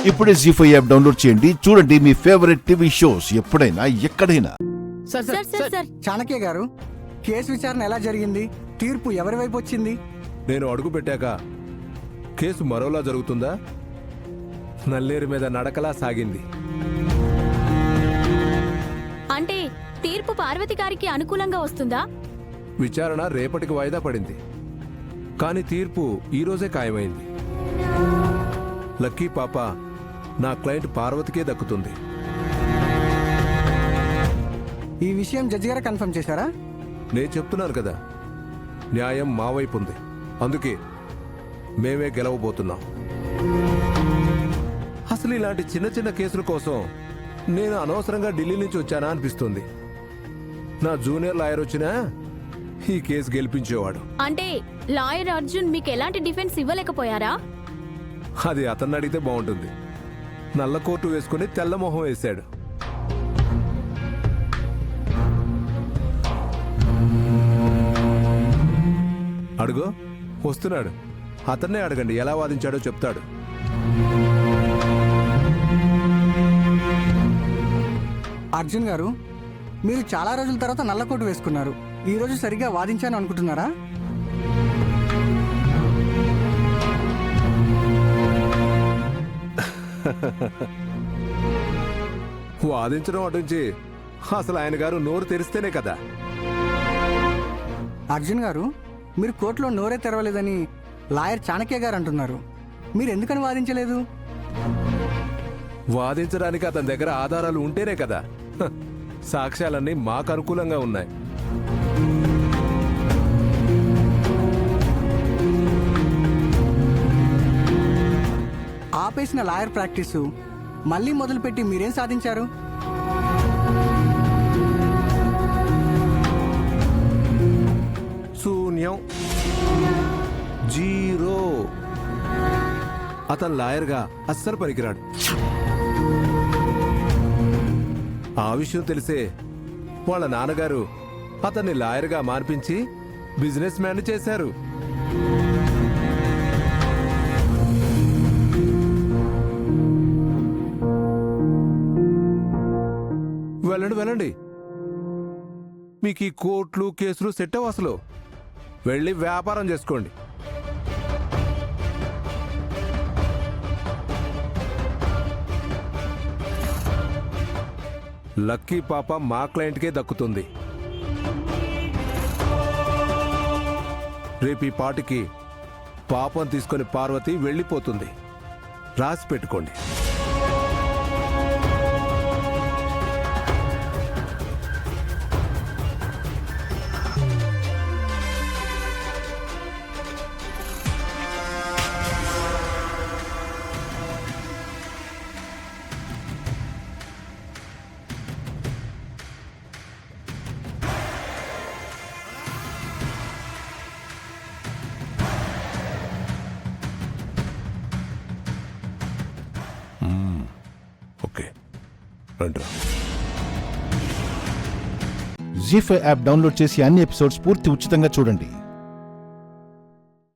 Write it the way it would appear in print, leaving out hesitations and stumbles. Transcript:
ఇప్పుడే జీ5 app download చేయండి. చూడండి మీ ఫేవరెట్ టీవీ షోస్ ఎప్పుడైనా ఎక్కడైనా. సార్ చాణక్య గారు, కేసు విచారణ ఎలా జరిగింది? తీర్పు ఎవరి వైపు వచ్చింది? నేను అడుగు పెట్టాక కేసు మరోలా జరుగుతుందా? నల్లేరు మీద నడకలా సాగింది. అంటే తీర్పు పార్వతి గారికి అనుకూలంగా వస్తుందా? విచారణ రేపటికి వాయిదా పడింది, కానీ తీర్పు ఈరోజే ఖాయమైంది. లక్కీ పాప నా క్లయింట్ పార్వతికే దక్కుతుంది. ఈ విషయం జడ్జి గారు కన్ఫర్మ్ చేశారా? నేను చెప్తున్నాను కదా, న్యాయం మా వైపు ఉంది. అందుకే మేమే గెలవబోతున్నాం. అసలు ఇలాంటి చిన్న చిన్న కేసుల కోసం నేను అనవసరంగా ఢిల్లీ నుంచి వచ్చానా అనిపిస్తుంది. నా జూనియర్ లాయర్ వచ్చినా ఈ కేసు గెలిపించేవాడు. అంటే లాయర్ అర్జున్ మీకు ఎలాంటి డిఫెన్స్ ఇవ్వలేకపోయారా? అది అతన్ని అడిగితే బాగుంటుంది. నల్ల కోటు వేసుకుని తెల్ల మొహం వేశాడు. అడుగు, వస్తున్నాడు. అతన్నే అడగండి, ఎలా వాదించాడో చెప్తాడు. అర్జున్ గారు, మీరు చాలా రోజుల తర్వాత నల్లకోటు వేసుకున్నారు. ఈ రోజు సరిగ్గా వాదించాను అనుకుంటున్నారా? వాదించడం అటుంచి అసలు ఆయన గారు నోరు తెరిస్తేనే కదా. అర్జున్ గారు, మీరు కోర్టులో నోరే తెరవలేదని లాయర్ చాణక్య గారు అంటున్నారు. మీరు ఎందుకని వాదించలేదు? వాదించడానికి అతని దగ్గర ఆధారాలు ఉంటేనే కదా. సాక్ష్యాలన్నీ మాకు అనుకూలంగా ఉన్నాయి. ఆపేసిన లాయర్ ప్రాక్టీసు మళ్ళీ మొదలుపెట్టి మీరేం సాధించారు? శూన్యం, జీరో. అతను లాయర్గా అస్సలు పనికిరాడు. ఆ విషయం తెలిసే వాళ్ళ నాన్నగారు అతన్ని లాయర్గా మార్పించి బిజినెస్ మ్యాన్ చేశారు. వెళ్ళండి వెళ్ళండి, మీకు ఈ కోర్టులు కేసులు సెట్ అవ్వ. అసలు వెళ్ళి వ్యాపారం చేసుకోండి. లక్కీ పాప మా క్లయింట్కే దక్కుతుంది. రేపు ఈ పాటికి పాపం తీసుకొని పార్వతి వెళ్ళిపోతుంది. రాసి పెట్టుకోండి. ఓకే, రండి. జీ5 యాప్ డౌన్లోడ్ చేసి అన్ని ఎపిసోడ్స్ పూర్తి ఉచితంగా చూడండి.